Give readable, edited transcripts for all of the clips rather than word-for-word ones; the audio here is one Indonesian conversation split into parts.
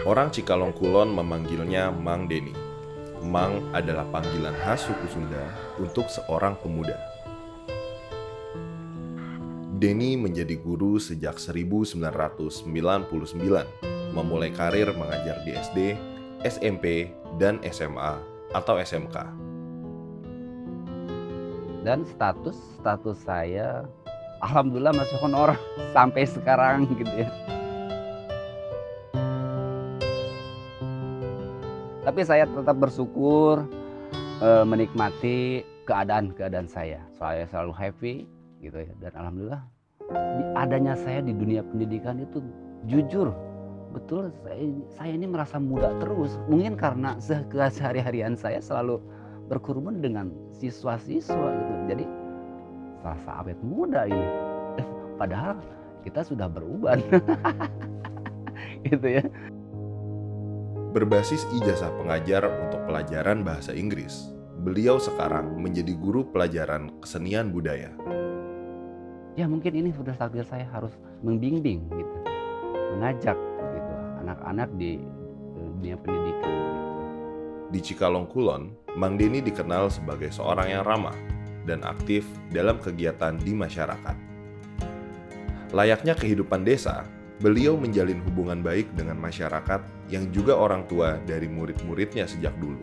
Orang Cikalong Kulon memanggilnya Mang Deni. Mang adalah panggilan khas suku Sunda untuk seorang pemuda. Deni menjadi guru sejak 1999, memulai karir mengajar di SD, SMP, dan SMA atau SMK. Dan status saya alhamdulillah masih honor sampai sekarang gitu ya. Tapi saya tetap bersyukur, menikmati keadaan saya. Saya selalu happy gitu ya. Dan alhamdulillah adanya saya di dunia pendidikan itu jujur betul saya ini merasa muda terus. Mungkin karena sehari-harian saya selalu berkerumun dengan siswa-siswa gitu. Jadi serasa awet muda ini. Padahal kita sudah beruban. Gitu ya. Berbasis ijazah pengajar untuk pelajaran bahasa Inggris, beliau sekarang menjadi guru pelajaran kesenian budaya. Ya mungkin ini sudah takdir saya harus membimbing gitu, mengajak gitu anak-anak di dunia pendidikan gitu. Di Cikalong Kulon, Mang Deni dikenal sebagai seorang yang ramah dan aktif dalam kegiatan di masyarakat. Layaknya kehidupan desa, beliau menjalin hubungan baik dengan masyarakat yang juga orang tua dari murid-muridnya sejak dulu.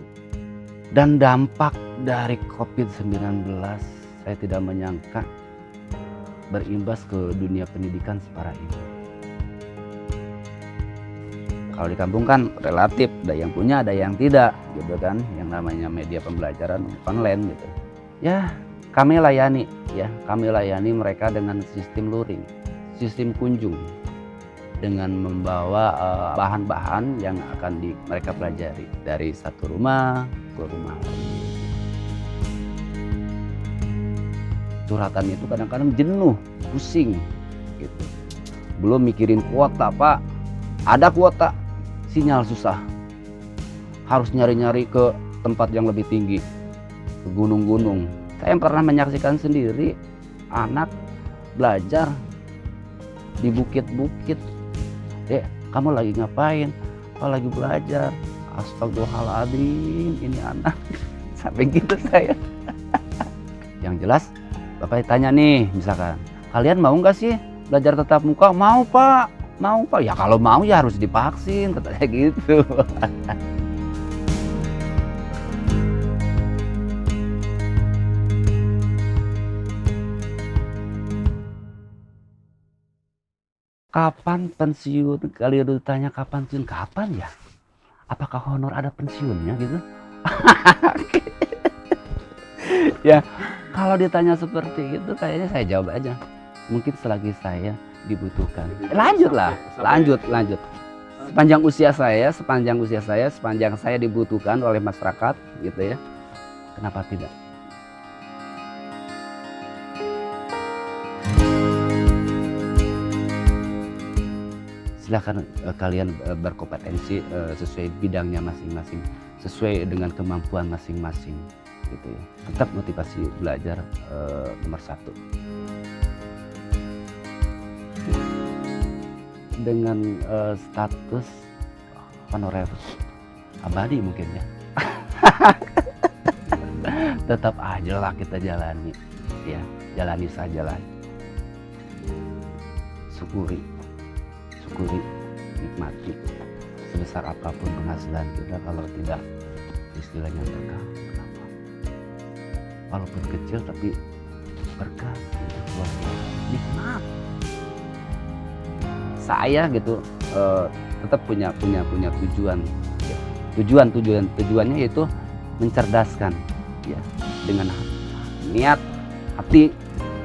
Dan dampak dari COVID-19 saya tidak menyangka berimbas ke dunia pendidikan separah ini. Kalau di kampung kan relatif, ada yang punya, ada yang tidak, gitu kan. Yang namanya media pembelajaran online gitu. Ya, kami layani mereka dengan sistem luring, sistem kunjung, dengan membawa bahan-bahan yang akan mereka pelajari dari satu rumah ke rumah lain. Curhatan itu kadang-kadang jenuh, pusing gitu. Belum mikirin kuota, Pak. Ada kuota, sinyal susah. Harus nyari-nyari ke tempat yang lebih tinggi, ke gunung-gunung. Saya pernah menyaksikan sendiri anak belajar di bukit-bukit. Kamu lagi ngapain? Oh, lagi belajar. Astagfirullahaladzim, ini anak. Sampai gitu saya. Yang jelas, Bapak tanya nih, misalkan, kalian mau nggak sih belajar tatap muka? Mau, Pak. Mau, Pak. Ya kalau mau ya harus divaksin, katanya gitu. Kapan pensiun? Kalian ditanya kapan pensiun? Kapan ya? Apakah honor ada pensiunnya gitu? Ya, kalau ditanya seperti itu kayaknya saya jawab aja. Mungkin selagi saya dibutuhkan. Lanjut. Sepanjang usia saya, sepanjang saya dibutuhkan oleh masyarakat gitu ya. Kenapa tidak? Silahkan kalian berkompetensi sesuai bidangnya masing-masing, sesuai dengan kemampuan masing-masing gitu ya. Tetap motivasi belajar nomor satu. Dengan status honorer abadi mungkin ya. Tetap aja lah kita jalani ya, jalani sajalah. Syukuri, nikmati. Sebesar apapun penghasilan kita, kalau tidak istilahnya berkah, kenapa? Walaupun kecil tapi berkah, gitu, nikmat. Saya gitu tetap punya tujuan. Ya. Tujuannya yaitu mencerdaskan, ya, dengan niat hati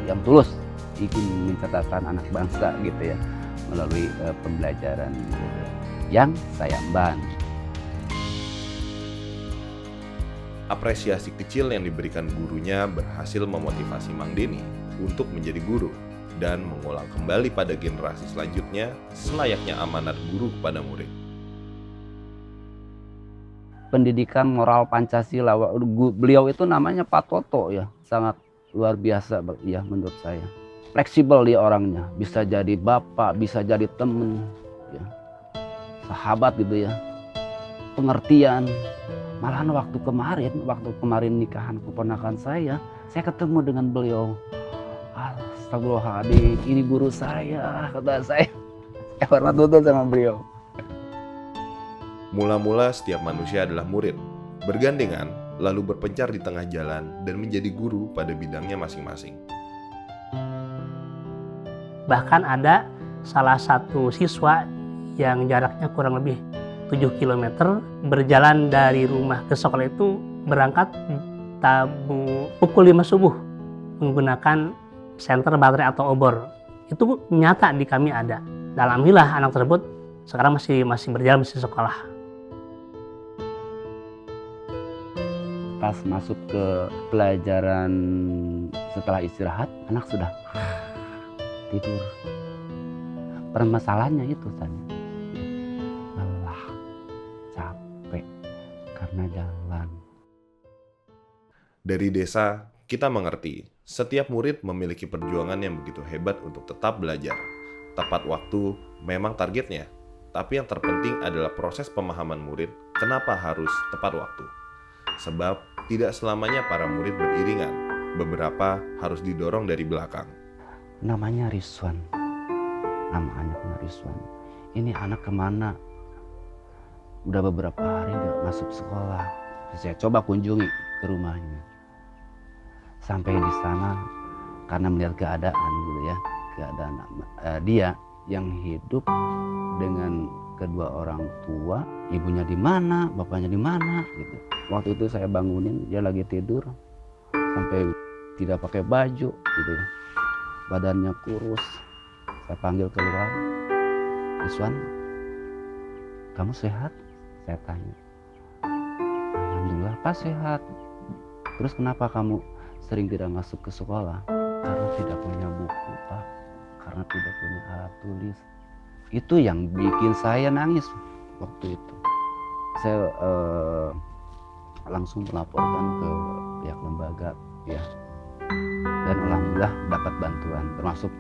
yang tulus ingin mencerdaskan anak bangsa gitu ya, melalui pembelajaran yang saya emban. Apresiasi kecil yang diberikan gurunya berhasil memotivasi Mang Deni untuk menjadi guru dan mengulang kembali pada generasi selanjutnya selayaknya amanat guru kepada murid. Pendidikan moral Pancasila, beliau itu namanya Pak Toto ya, sangat luar biasa ya menurut saya. Fleksibel dia orangnya, bisa jadi bapak, bisa jadi temen ya. sahabat gitu ya, pengertian. Malahan waktu kemarin nikahan keponakan saya ketemu dengan beliau. Astagfirullahaladzim, ini guru saya, kata saya. Saya hormat betul sama beliau. Mula-mula setiap manusia adalah murid, bergandengan lalu berpencar di tengah jalan dan menjadi guru pada bidangnya masing-masing. Bahkan ada salah satu siswa yang jaraknya kurang lebih 7 km berjalan dari rumah ke sekolah itu berangkat pukul 5 subuh menggunakan senter baterai atau obor. Itu nyata di kami ada. Dan alhamdulillah anak tersebut sekarang masih berjalan, masih sekolah. Pas masuk ke pelajaran setelah istirahat, anak sudah tidur. Permasalahannya itu tadi, lelah, capek karena jalan. Dari desa, kita mengerti setiap murid memiliki perjuangan yang begitu hebat untuk tetap belajar. Tepat waktu memang targetnya, tapi yang terpenting adalah proses pemahaman murid kenapa harus tepat waktu. Sebab tidak selamanya para murid beriringan, beberapa harus didorong dari belakang. Namanya Rizwan. Ini anak kemana? Udah beberapa hari gak masuk sekolah. Saya coba kunjungi ke rumahnya. Sampai di sana karena melihat keadaan gitu ya, dia yang hidup dengan kedua orang tua, ibunya di mana, bapaknya di mana gitu. Waktu itu saya bangunin, dia lagi tidur sampai tidak pakai baju gitu ya. Badannya kurus. Saya panggil keluar, Rizwan, kamu sehat? Saya tanya. Alhamdulillah Pak sehat. Terus kenapa kamu sering tidak masuk ke sekolah? Karena tidak punya buku Pak, karena tidak punya alat tulis. Itu yang bikin saya nangis waktu itu. Saya langsung melaporkan ke pihak lembaga ya. Dan alhamdulillah dapat bantuan, termasuk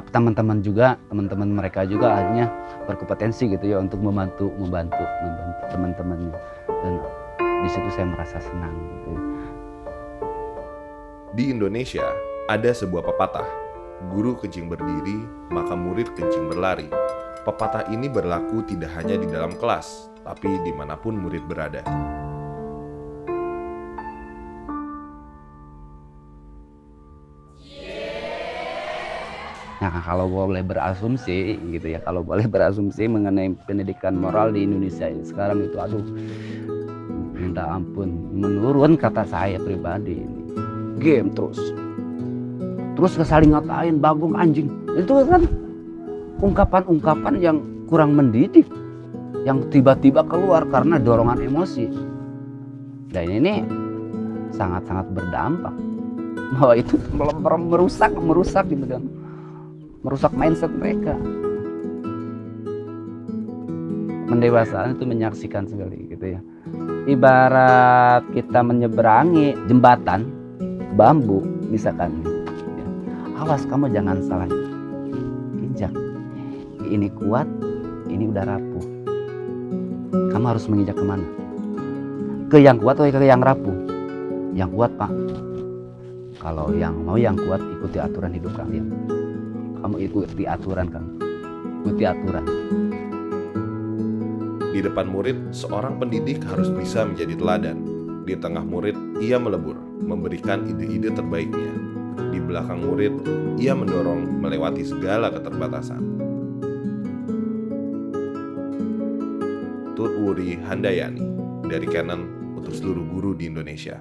teman-teman mereka juga akhirnya berkompetensi gitu ya untuk membantu teman-temannya, dan di situ saya merasa senang gitu. Di Indonesia ada sebuah pepatah, guru kencing berdiri, maka murid kencing berlari. Pepatah ini berlaku tidak hanya di dalam kelas, tapi dimanapun murid berada. Nah, kalau boleh berasumsi gitu ya, mengenai pendidikan moral di Indonesia ini sekarang itu minta ampun, menurun kata saya pribadi ini. Game terus saling ngatain, bagong anjing. Itu kan ungkapan-ungkapan yang kurang mendidik, yang tiba-tiba keluar karena dorongan emosi. Dan ini sangat-sangat berdampak bahwa itu merusak gitu kan. Merusak mindset mereka. Mendewasaan itu menyaksikan sekali gitu ya. Ibarat kita menyeberangi jembatan bambu misalkan ya. Awas kamu jangan salah injak. Ini kuat, ini udah rapuh. Kamu harus menginjak kemana? Ke yang kuat atau ke yang rapuh? Yang kuat Pak. Kalau yang kuat, ikuti aturan hidup kalian. Kamu ikuti aturan kamu. Ikuti aturan. Di depan murid, seorang pendidik harus bisa menjadi teladan. Di tengah murid, ia melebur, memberikan ide-ide terbaiknya. Di belakang murid, ia mendorong melewati segala keterbatasan. Tut Wuri Handayani, dari Canon untuk seluruh guru di Indonesia.